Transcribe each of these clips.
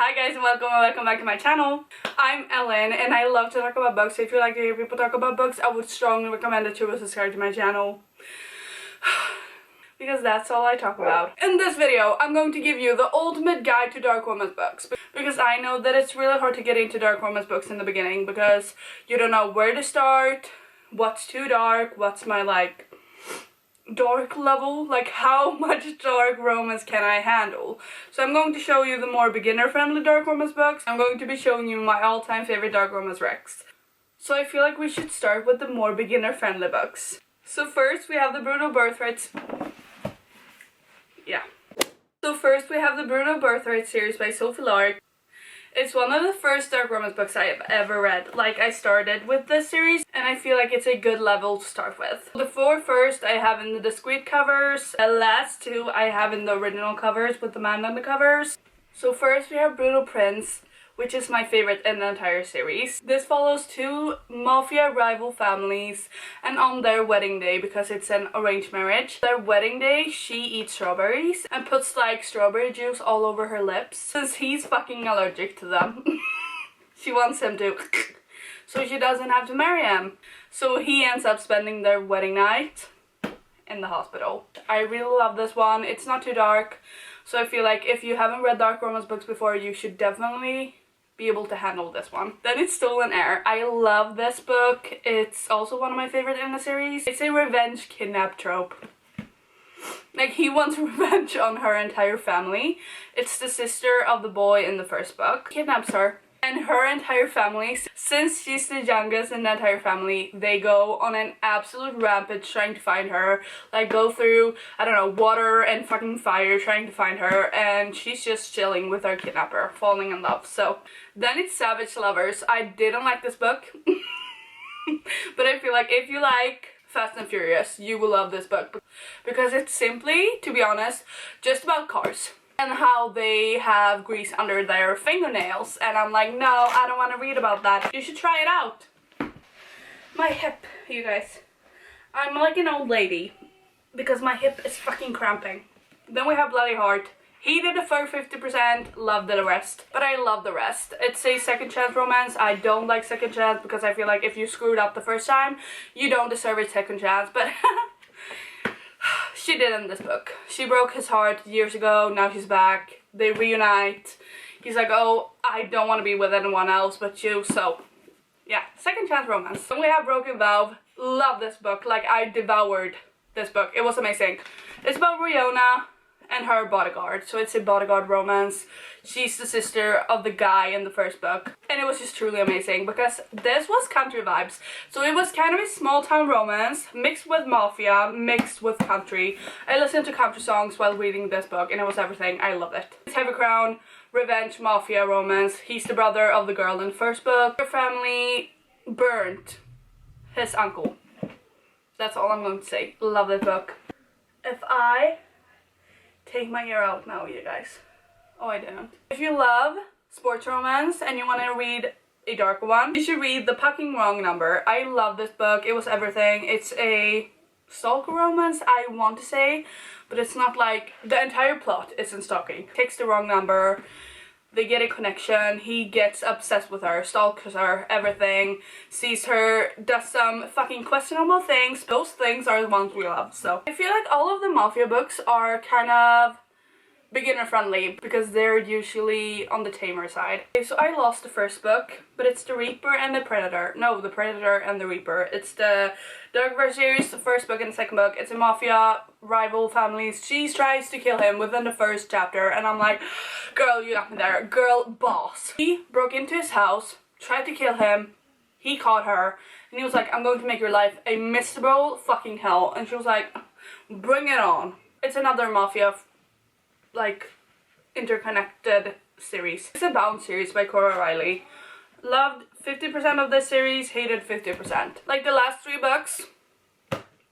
Hi guys and welcome back to my channel. I'm Ellen and I love to talk about books. So if you like to hear people talk about books, I would strongly recommend that you will subscribe to my channel. Because that's all I talk about. In this video, I'm going to give you the ultimate guide to dark romance books. Because I know that it's really hard to get into dark romance books in the beginning because you don't know where to start, what's too dark, what's my dark level, how much dark romance can I handle. So I'm going to show you the more beginner friendly dark romance books. I'm going to be showing you my all-time favorite dark romance recs. So I feel like we should start with the more beginner friendly books. So first we have the Brutal Birthright. So first we have the Brutal Birthright series by Sophie Lark. It's one of the first dark romance books I have ever read. I started with this series and I feel like it's a good level to start with. The four first I have in the discreet covers. The last two I have in the original covers with the man on the covers. So first we have Brutal Prince, which is my favorite in the entire series. This follows two mafia rival families and on their wedding day, because it's an arranged marriage. Their wedding day, she eats strawberries and puts strawberry juice all over her lips since he's fucking allergic to them. She wants him to so she doesn't have to marry him. So he ends up spending their wedding night in the hospital. I really love this one. It's not too dark. So I feel like if you haven't read dark romance books before, you should definitely be able to handle this one. Then it's Stolen Heir. I love this book. It's also one of my favorite in the series. It's a revenge kidnap trope. He wants revenge on her entire family. It's the sister of the boy in the first book. Kidnaps her. And her entire family, since she's the youngest in the entire family, they go on an absolute rampage trying to find her. Go through, I don't know, water and fucking fire trying to find her. And she's just chilling with her kidnapper, falling in love. So, then it's Savage Lovers. I didn't like this book. But I feel like if you like Fast and Furious, you will love this book. Because it's simply, to be honest, just about cars. And how they have grease under their fingernails. And I'm like, no, I don't want to read about that. You should try it out. My hip, you guys. I'm like an old lady. Because my hip is fucking cramping. Then we have Bloody Heart. Hated the first 50%, loved the rest. But I love the rest. It's a second chance romance. I don't like second chance because I feel like if you screwed up the first time, you don't deserve a second chance. But she did in this book. She broke his heart years ago, now she's back. They reunite. He's like, oh, I don't want to be with anyone else but you, so yeah, second chance romance. Then we have Broken Vow. Love this book. I devoured this book. It was amazing. It's about Riona and her bodyguard. So it's a bodyguard romance. She's the sister of the guy in the first book. And it was just truly amazing because this was country vibes. So it was kind of a small town romance mixed with mafia, mixed with country. I listened to country songs while reading this book and it was everything. I loved it. It's Heavy Crown, revenge, mafia romance. He's the brother of the girl in the first book. Her family burnt his uncle. That's all I'm going to say. Love this book. If I take my ear out now, you guys. Oh, I didn't. If you love sports romance and you want to read a darker one, you should read The Fucking Wrong Number. I love this book. It was everything. It's a stalker romance, I want to say, but it's not the entire plot isn't stalking. Takes the wrong number. They get a connection. He gets obsessed with her, stalks her, everything, sees her, does some fucking questionable things. Those things are the ones we love. So I feel like all of the mafia books are kind of beginner friendly because they're usually on the tamer side. Okay, so I lost the first book, but it's The Reaper and the Predator. No, The Predator and the Reaper. It's the Darkverse series, the first book and the second book. It's a mafia rival families. She tries to kill him within the first chapter and I'm like, girl, you got me there. Girl boss. He broke into his house, tried to kill him. He caught her and he was like, I'm going to make your life a miserable fucking hell. And she was like, bring it on. It's another mafia interconnected series. It's a Bound series by Cora Riley. Loved 50% of this series, hated 50%. The last three books,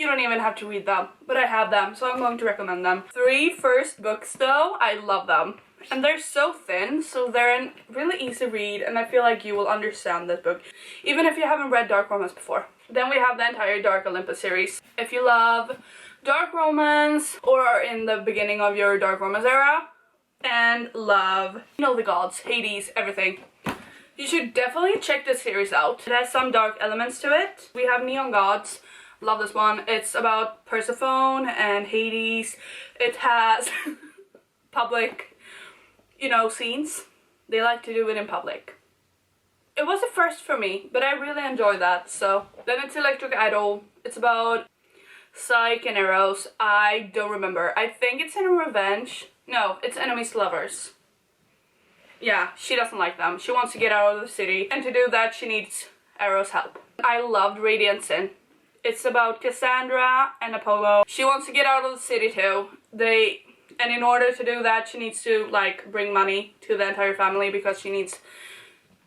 you don't even have to read them, but I have them, so I'm going to recommend them. Three first books though, I love them. And they're so thin, so they're a really easy read, and I feel like you will understand this book, even if you haven't read dark romance before. Then we have the entire Dark Olympus series. If you love dark romance or are in the beginning of your dark romance era, and love, you know, the gods, Hades, everything. You should definitely check this series out. It has some dark elements to it. We have neon gods. Love this one. It's about Persephone and Hades. It has public, you know, scenes. They like to do it in public. It was a first for me, but I really enjoy that. So then it's Electric Idol. It's about Psyche and Eros. I don't remember. I think it's in Revenge. No, it's enemies to lovers. Yeah, she doesn't like them. She wants to get out of the city, and to do that she needs Eros' help. I loved Radiant Sin. It's about Cassandra and Apollo. She wants to get out of the city too. And in order to do that, she needs to like bring money to the entire family because she needs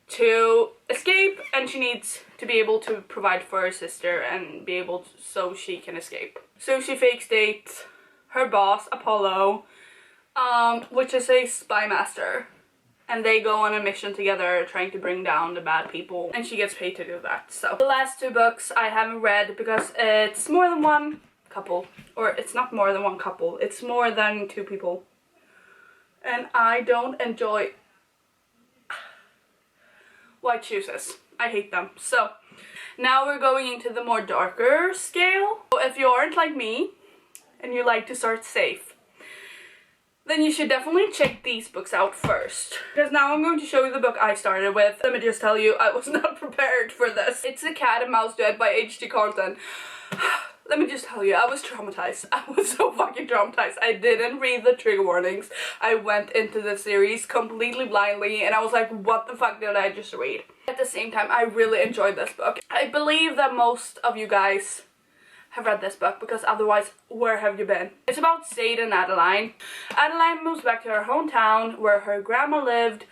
to escape, and she needs to be able to provide for her sister and be able to, so she can escape. So she fakes dates her boss Apollo, which is a spy master, and they go on a mission together trying to bring down the bad people, and she gets paid to do that. So the last two books I haven't read because it's more than one couple, or it's not more than one couple, it's more than two people, and I don't enjoy white chooses. I hate them. So now we're going into the more darker scale. So if you aren't like me and you like to start safe, then you should definitely check these books out first. Because now I'm going to show you the book I started with. Let me just tell you, I was not prepared for this. It's A Cat and Mouse Duet by H.G. Carlton. Let me just tell you, I was traumatized. I was so fucking traumatized. I didn't read the trigger warnings. I went into the series completely blindly, and I was like, what the fuck did I just read? At the same time, I really enjoyed this book. I believe that most of you guys have read this book, because otherwise, where have you been? It's about Sade and Adeline. Adeline moves back to her hometown where her grandma lived,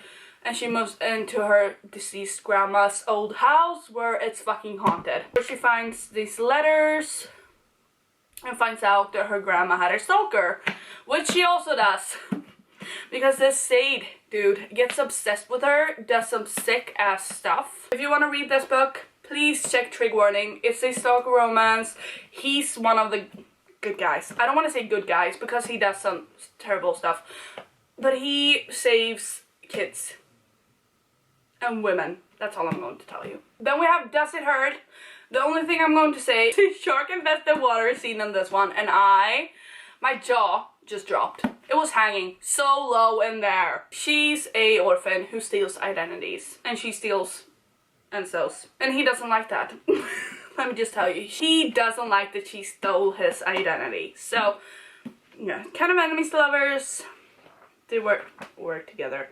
and she moves into her deceased grandma's old house where it's fucking haunted. So she finds these letters and finds out that her grandma had a stalker, which she also does. Because this Sade dude gets obsessed with her, does some sick ass stuff. If you want to read this book, please check trigger warning. It's a stalker romance. He's one of the good guys. I don't want to say good guys because he does some terrible stuff, but he saves kids and women. That's all I'm going to tell you. Then we have Does It Hurt? The only thing I'm going to say is the shark infested water scene in this one, and my jaw just dropped. It was hanging so low in there. She's a orphan who steals identities, and she steals and sells, and he doesn't like that. Let me just tell you, he doesn't like that she stole his identity. So yeah, kind of enemies to lovers. They work together.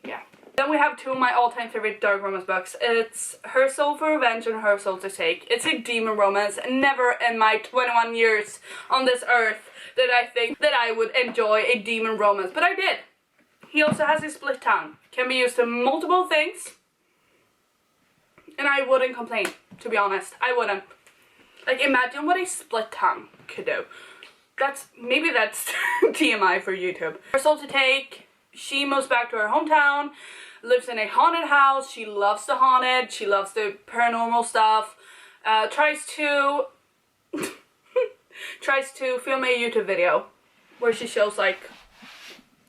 Yeah. Then we have two of my all-time favorite dark romance books. It's Her Soul for Revenge and Her Soul to Take. It's a demon romance. Never in my 21 years on this earth did I think that I would enjoy a demon romance, but I did. He also has a split tongue. Can be used to multiple things, and I wouldn't complain, to be honest. I wouldn't. Like, imagine what a split tongue could do. Maybe that's TMI for YouTube. Her Soul to Take. She moves back to her hometown, lives in a haunted house. She loves the haunted, she loves the paranormal stuff. Tries to film a YouTube video where she shows like,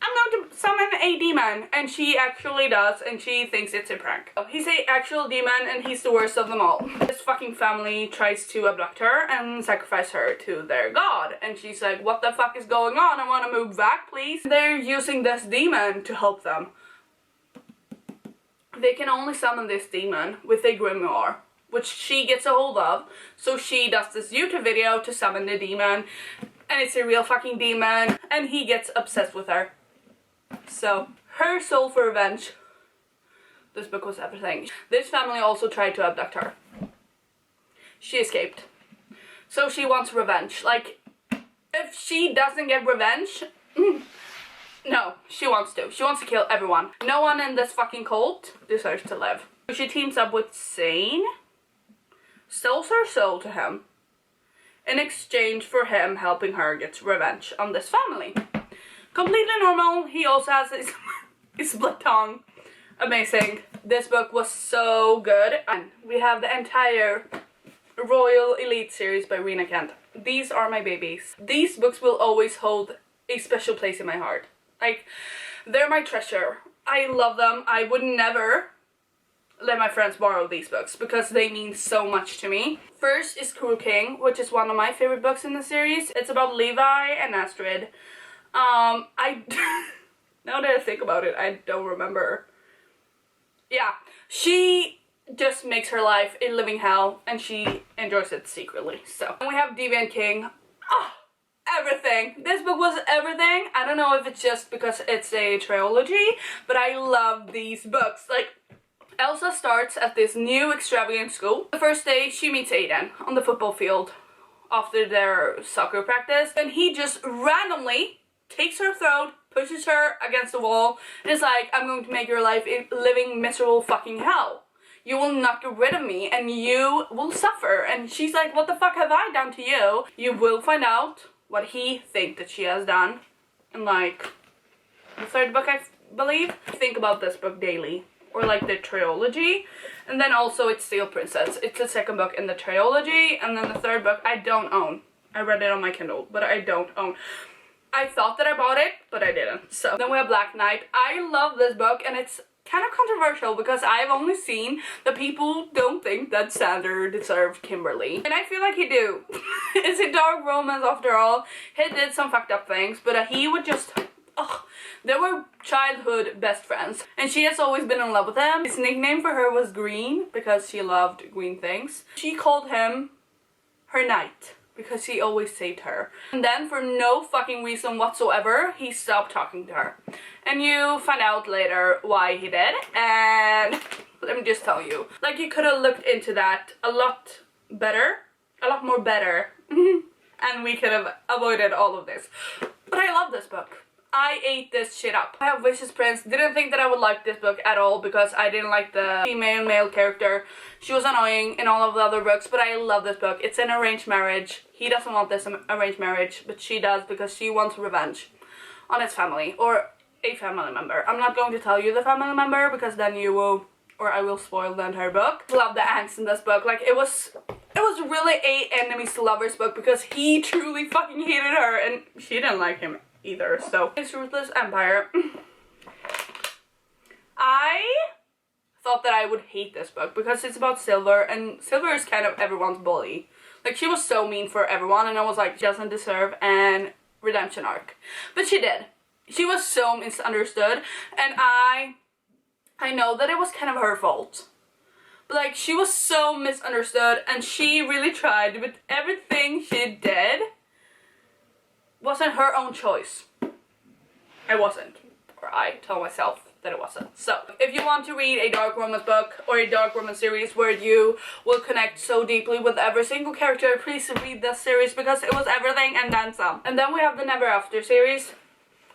I'm going to summon a demon, and she actually does, and she thinks it's a prank. He's an actual demon, and he's the worst of them all. This fucking family tries to abduct her and sacrifice her to their god, and she's like, what the fuck is going on? I want to move back, please. They're using this demon to help them. They can only summon this demon with a grimoire, which she gets a hold of, so she does this YouTube video to summon the demon, and it's a real fucking demon, and he gets obsessed with her. So, Her Soul for Revenge. This book was everything. This family also tried to abduct her. She escaped. So she wants revenge. Like, if she doesn't get revenge, no, she wants to. She wants to kill everyone. No one in this fucking cult deserves to live. She teams up with Zane, sells her soul to him, in exchange for him helping her get revenge on this family. Completely normal. He also has a split tongue. Amazing. This book was so good. And we have the entire Royal Elite series by Rena Kent. These are my babies. These books will always hold a special place in my heart. Like, They're my treasure. I love them. I would never let my friends borrow these books because they mean so much to me. First is Cruel King, which is one of my favorite books in the series. It's about Levi and Astrid. I now that I think about it, I don't remember. Yeah, she just makes her life a living hell and she enjoys it secretly. So, and we have Deviant King. Ah, everything. This book was everything. I don't know if it's just because it's a trilogy, but I love these books. Like, Elsa starts at this new extravagant school. The first day she meets Aiden on the football field after their soccer practice, and he just randomly takes her throat, pushes her against the wall, and is like, I'm going to make your life a living miserable fucking hell. You will not get rid of me and you will suffer. And she's like, what the fuck have I done to you? You will find out what he thinks that she has done in like the third book, I believe. I think about this book daily, or like the trilogy. And then also it's Steel Princess. It's the second book in the trilogy, and then the third book I don't own. I read it on my Kindle, but I don't own. I thought that I bought it, but I didn't. So then we have Black Knight. I love this book, and it's kind of controversial because I've only seen that people don't think that Sander deserved Kimberly. And I feel like he do. It's a dark romance after all. He did some fucked up things, but he would just... Oh, they were childhood best friends. And she has always been in love with him. His nickname for her was Green because she loved green things. She called him her knight because he always saved her. And then for no fucking reason whatsoever, he stopped talking to her. And you find out later why he did. And let me just tell you, like, you could have looked into that a lot better, a lot more better. And we could have avoided all of this. But I love this book. I ate this shit up. I have Vicious Prince. Didn't think that I would like this book at all because I didn't like the female male character. She was annoying in all of the other books, but I love this book. It's an arranged marriage. He doesn't want this arranged marriage, but she does because she wants revenge on his family or a family member. I'm not going to tell you the family member because then you will, or I will spoil the entire book. Love the angst in this book. Like, it was really a enemies to lovers book because he truly fucking hated her and she didn't like him either. So his Ruthless Empire. I thought that I would hate this book because it's about Silver, and Silver is kind of everyone's bully. Like, she was so mean for everyone, and I was like, she doesn't deserve an redemption arc. But she did. She was so misunderstood, and I know that it was kind of her fault. But like, she was so misunderstood, and she really tried, but everything she did wasn't her own choice. It wasn't. Or I tell myself that it wasn't. So, if you want to read a dark romance book or a dark romance series where you will connect so deeply with every single character, please read this series because it was everything and then some. And then we have the Never After series.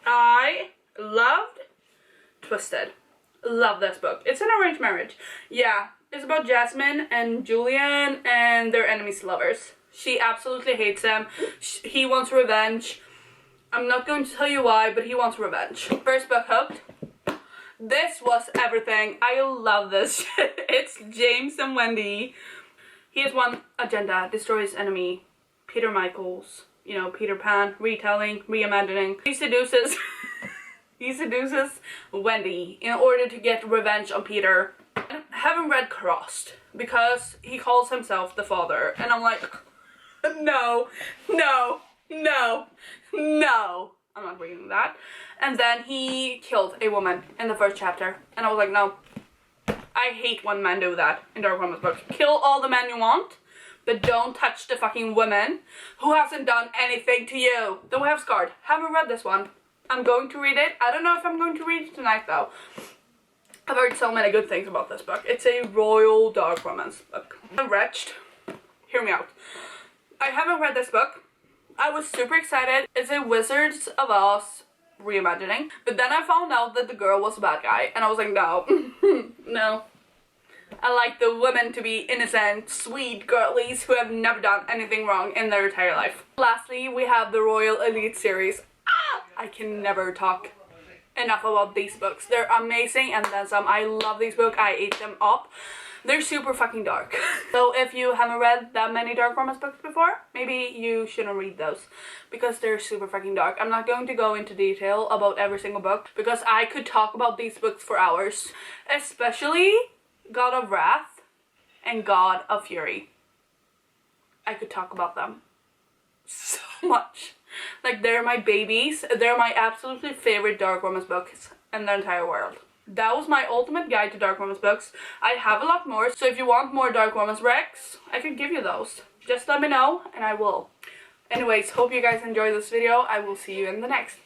I loved Twisted. Love this book. It's an arranged marriage. Yeah, it's about Jasmine and Julian and their enemies to lovers. She absolutely hates him. He wants revenge. I'm not going to tell you why, but he wants revenge. First book, Hooked. This was everything. I love this shit. It's James and Wendy. He has one agenda: destroy his enemy. Peter Michaels. You know, Peter Pan. Retelling, reimagining. He seduces Wendy in order to get revenge on Peter. I haven't read Crossed because he calls himself the father, and I'm like, no, no, no, no. I'm not reading that. And then he killed a woman in the first chapter, and I was like, no. I hate when men do that in dark romance books. Kill all the men you want, but don't touch the fucking woman who hasn't done anything to you. Then we have Scarred. Haven't read this one. I'm going to read it. I don't know if I'm going to read it tonight though. I've heard so many good things about this book. It's a royal dark romance book. I'm wretched. Hear me out. I haven't read this book. I was super excited. It's a Wizards of Oz reimagining. But then I found out that the girl was a bad guy. And I was like, no. No. I like the women to be innocent, sweet girlies who have never done anything wrong in their entire life. Lastly, we have the Royal Elite series. I can never talk enough about these books. They're amazing and then some. I love these books. I ate them up. They're super fucking dark. So if you haven't read that many dark romance books before, maybe you shouldn't read those because they're super fucking dark. I'm not going to go into detail about every single book because I could talk about these books for hours. Especially God of Wrath and God of Fury. I could talk about them so much. Like, they're my babies. They're my absolutely favorite dark romance books in the entire world. That was my ultimate guide to dark romance books. I have a lot more, so if you want more dark romance recs, I could give you those. Just let me know and I will. Anyways, hope you guys enjoyed this video. I will see you in the next.